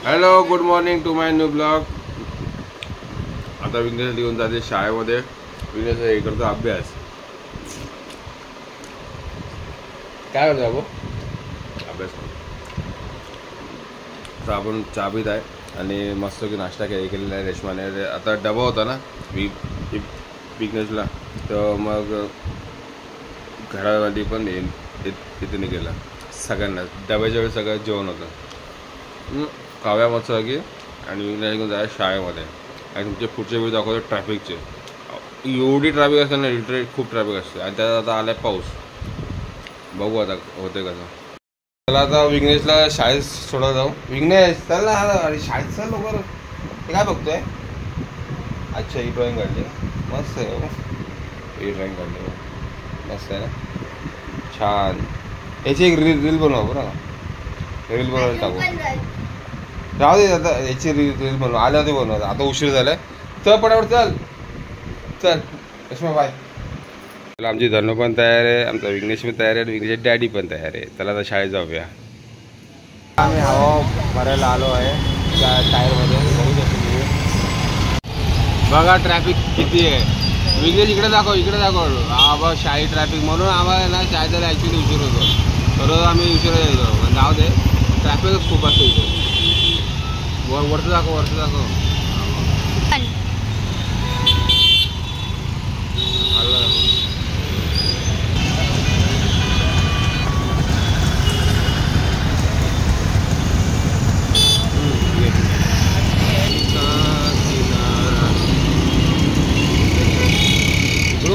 Hello good morning to my new blog. आता विघ्नेश घेऊन जाते शाळेमध्ये. विघ्नेश हे करतो अभ्यास. काय करतो बाबू? अभ्यास करतो. तर आपण चहा पित आहे आणि मस्त की नाश्ता केलेला आहे रेशमाने. आता डबा होता ना विघ्नेशला, तर मग घरामध्ये पण इथे नाही केला. सगळ्यांना डब्याच्या वेळेस सगळं जेवण होतं. काव्या मस्त की आणि विघ्नेश घेऊन जायला शाळेमध्ये. आणि तुमचे पुढचे व्हिडिओ दाखवतो ट्रॅफिकचे. एवढी ट्रॅफिक असते ना, लिटरली खूप ट्रॅफिक असते. आणि त्यात आता आलाय पाऊस. बघू आता होते कसं. चला आता विघ्नेशला शाळेत सोडा जाऊ. विघ्नेश चल ना. अरे शाळेत चल लवकर. हे काय बघतोय? अच्छा ही ड्रॉइंग काढली. मस्त आहे. ही ड्रॉइंग काढली मस्त आहे ना, छान. याची एक रील बनवा बरं. रील बनवायला टाकू. राहू दे आता. याची रील बनव. आल्या होते बनवत. आता उशीर झालाय. चल पटापट चल चल. रेश्मा बाय. चला आमची धनु पण तयार आहे, आमचा विघ्नेश पण तयार आहे, विघ्नेश डॅडी पण तयार आहे. चला आता शाळेत जाऊया. आम्ही हवा भरायला आलो आहे त्या टायरमध्ये. बघा ट्रॅफिक किती आहे. विघ्नेश इकडे दाखव, इकडे दाखव. हा बघ शाळेत ट्रॅफिक. म्हणून आम्हाला ना शाळेत जायला ॲक्च्युली उशीर होतो. रोज आम्ही उशिरा यायचो. पण जाऊ दे, ट्रॅफिकच खूप असतो इथे. वरचं दाखव, वरचं दाखव.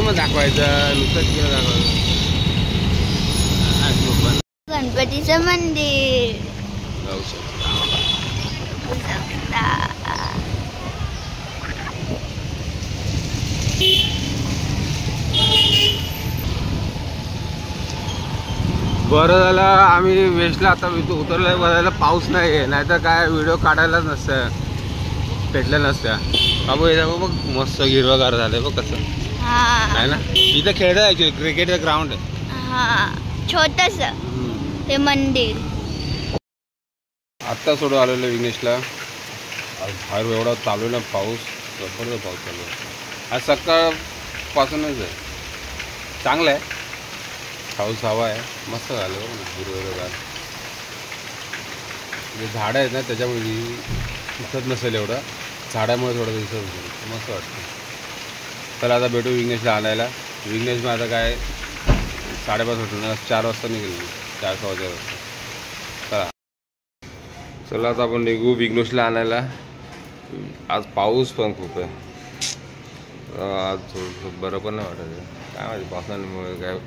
मग दाखवायचं नुसतं तिकडे दाखवायचं. गणपतीचं मंदिर जाऊ शकता. बरं झालं आम्ही वेस्टला आता उतरलोय. बघायला पाऊस नाही आहे, नाहीतर काय व्हिडिओ काढायलाच नसतं, भेटल्या नसत्या. बाबू हे बघ मस्त हिरवगार झालंय बघ कसं आहे ना. इथं खेळतात ॲक्च्युली, क्रिकेटचं ग्राउंड आहे छोटस ते मंदिर. आत्ता सोडून आलेलं विघ्नेशला. बाहेर एवढा चालू आहे ना पाऊस, जबरदस्त पाऊस चालू आहे. आज सकाळपासूनच आहे. चांगलं आहे, पाऊस हवा आहे, मस्त झालं हिरवगार. जे झाडं आहेत ना त्याच्यामुळे दिसत नसेल एवढं, झाडामुळे थोडं दिसत असेल, मस्त वाटतं. चला आता भेटू विघ्नेशला आणायला. विघ्नेश मग आता काय 5:30 होतं, 4 वाजता निघेल. 4:15 वाजता. चला चला आता आपण निघू विघ्नेशला आणायला. आज पाऊस पण खूप आहे. आज थोडं बरं पण नाही वाटत. काय माहिती पावसामुळे काय.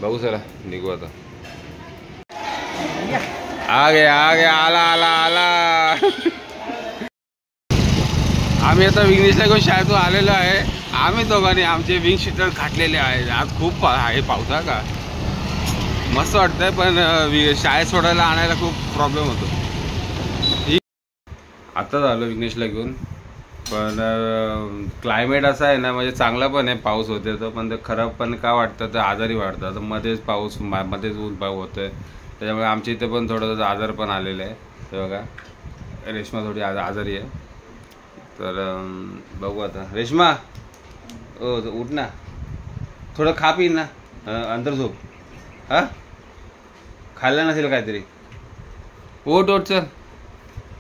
बघू चला निघू आता. आगे आला आला आला. आम्ही आता विघ्नेशला घेऊन शाळेतून आलेलो आहे. आम्ही दोघांनी आमचे विंग शीटर घातलेले आहेत. आज खूप आहे पाऊस का. मस्त वाटतंय, पण शाळेत सोडायला आणायला खूप प्रॉब्लेम होतो. आता झालं विघ्नेशला घेऊन, पण क्लायमेट असं आहे ना, म्हणजे चांगला पण आहे, पाऊस होते तर, पण ते खराब पण का वाटतं तर आजारी वाटतं. तर मध्येच पाऊस मध्येच ऊन होतं आहे, त्याच्यामुळे आमच्या इथे पण थोडंसं आजार पण आलेलं आहे. ते बघा रेश्मा थोडी आजारी आहे. तर बघू आता. रेश्मा ओ उठ ना, थोडं खा पी ना, अंदर झोप. हां खाल्लं नसेल काहीतरी. ओट चल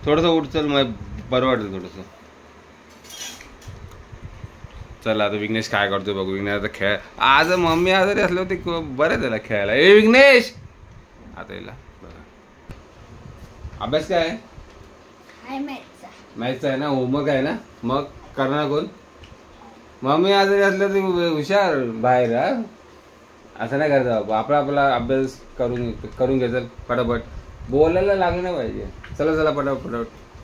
थोडंसं उठ चल, मग बरं वाटेल थोडंसं. चला आता विघ्नेश काय करतोय बघू. विघ्नेश आता खेळ. आज मम्मी आजारी असलं ते बरं त्याला खेळायला. ए विघ्नेश आता येईल बघा. अभ्यास काय आहे? मॅथचा आहे ना, होमवर्क आहे ना. मग करणार कोण? मम्मी आजारी असलं तर हुशार बाहेर. हा असं नाही करत. आपला अभ्यास करून घ्यायचा पटापट. बोलायला लागलं नाही पाहिजे. चला पटापट.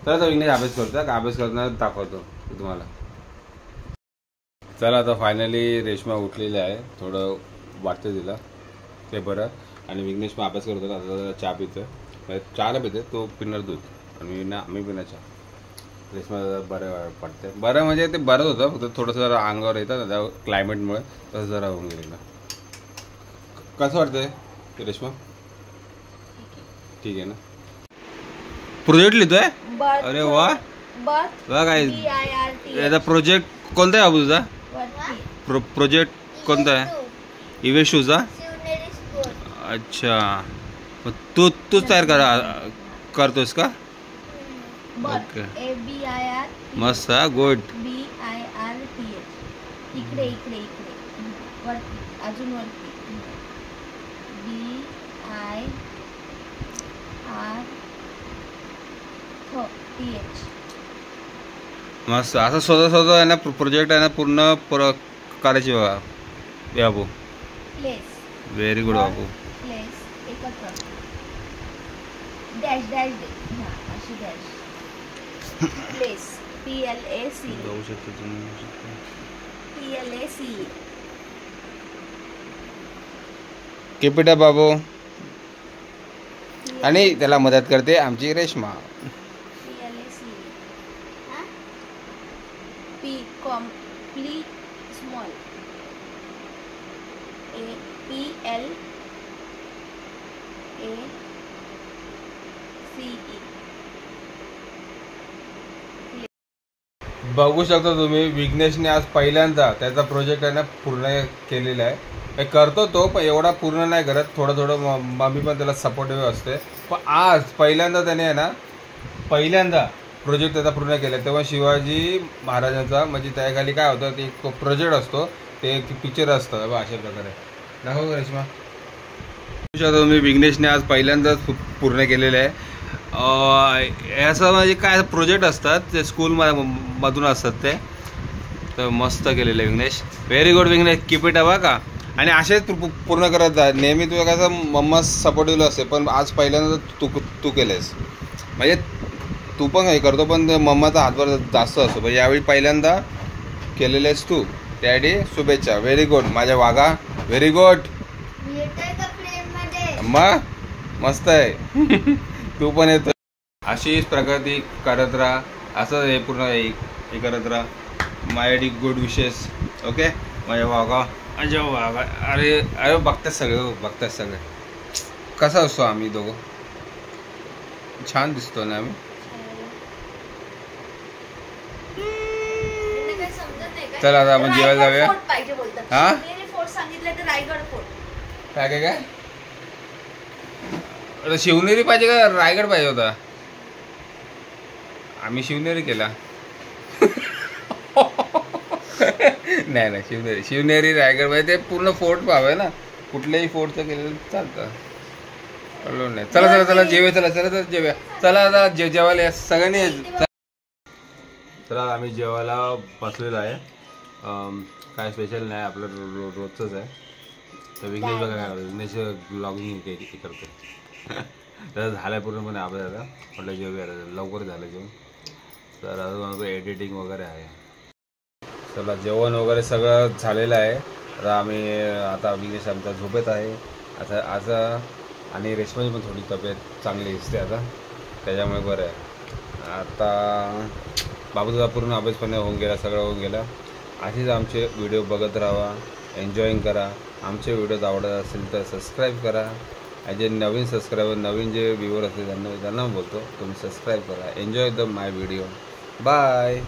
चला तर विघ्नेश अभ्यास करतो. का अभ्यास करताना दाखवतो तुम्हाला. चला आता फायनली रेश्मा उठलेली आहे. थोडं वाटतं तिला ते बरं. आणि विघ्नेश मग अभ्यास करतो. आता चहा पितो. चहाला पिते तो, पिणार दूध आणि आम्ही पिणार चहा. रेश्मा बरं पडते. बरं म्हणजे ते बरंच होतं, फक्त थोडंसं जरा अंगावर येतं ना क्लायमेटमुळे, तसं जरा होऊन गेलेलं. कसं वाटतंय रेश्मा? ठीक आहे ना. प्रोजेक्ट लिहितोय बर्थ अरे वा बर्थ वा काय BIRT याचा प्रोजेक्ट कोणता आहे बाबू तुझा वरती प्रोजेक्ट कोणता आहे इवेशूचा शिवनेरी स्कूल अच्छा मग तूच तयार करतोस का बर्थ ओके ABIR मस्त हा गुड BIRTH इकडे इकडे इकडे वरती अजून वरती BIRTH मस्त असं स्वतः आहे ना प्रोजेक्ट आहे ना पूर्ण करायची बाबा बाबू प्लेस व्हेरी गुड बाबू प्लेस एकत्र डॅश डॅश दे हां अशी डॅश प्लेस PLAC जाऊ शकतो तुम्ही PLAC केपिटा बाबू आणि त्याला मदत करते आमची Reshma PLAC P complete small PLACE बघू शकता तुम्ही विघ्नेशने आज पहिल्यांदा त्याचा प्रोजेक्ट आहे ना पूर्ण केलेला आहे हे करतो तो पण एवढा पूर्ण नाही करत थोडं मम्मी पण त्याला सपोर्टिव्ह असते पण आज पहिल्यांदा त्याने आहे ना पहिल्यांदा प्रोजेक्ट त्याचा पूर्ण केला तेव्हा शिवाजी महाराजांचा म्हणजे त्याखाली काय होतं ते एक प्रोजेक्ट असतो ते एक पिक्चर असतं बघा अशा प्रकारे दाखव रेश्मा बघू शकता तुम्ही विघ्नेशने आज पहिल्यांदाच पूर्ण केलेलं आहे असं म्हणजे काय प्रोजेक्ट असतात ते स्कूल मधून असतात ते तर मस्त केलेलं आहे Vighnesh very good Vighnesh keep it up का आणि असेच पूर्ण करत जा नेहमी तुझ्या कसं मम्मा सपोर्टिव्ह असते पण आज पहिल्यांदा तू केलेस म्हणजे तू पण हे करतो पण मम्माचा हातभार जास्त असतो म्हणजे यावेळी पहिल्यांदा केलेलं आहेस तू त्यासाठी शुभेच्छा व्हेरी गुड माझ्या वाघा व्हेरी गुड मग मस्त आहे तू पण येतो अशीच प्रगती करत राहा असं हे पूर्ण हे करत राहा माझ्यासाठी गुड विशेस ओके माझ्या वाघा अजय वाघा अरे अरे बघतात सगळे कसा असतो आम्ही दोघं छान दिसतो ना आम्ही चला आता आपण जेवायला जाऊया हा काय अरे शिवनेरी पाहिजे का रायगड पाहिजे होता आम्ही शिवनेरी केला नाही शिवनेरी रायगड पाहिजे ते पूर्ण फोर्ट पाहावे ना कुठल्याही फोर्टचं केलेलं चालतं नाही चला जेव्या चला जेवायला सगळ्यांनी चला आम्ही जेवायला बसलेलो आहे काय स्पेशल नाही आपलं रोजचंच आहे तर विघ्नेश बघा काय विघ्नेश ब्लॉगिंग करते तर झालं पूर्णपणे आपल्या दादा म्हटलं जेवूया लवकर झालं जेवण तर अजून एडिटिंग वगैरे आहे चला जेवण वगैरे सगळं झालेलं आहे तर आम्ही आता विघ्नेश आमचा झोपेत आहे आता आज आणि रेशमाची पण थोडी तब्येत चांगली दिसते आता त्याच्यामुळे बरं आहे आता बाबूचा पूर्ण अभ्यास पण होऊन गेला सगळं होऊन गेला अशीच आमचे व्हिडिओ बघत राहा एन्जॉईंग करा आमचे व्हिडिओज आवडत असेल तर सबस्क्राईब करा आणि जे नवीन सबस्क्रायबर नवीन जे व्ह्यूवर असतील त्यांना बोलतो तुम्ही सबस्क्राईब करा enjoy the my video bye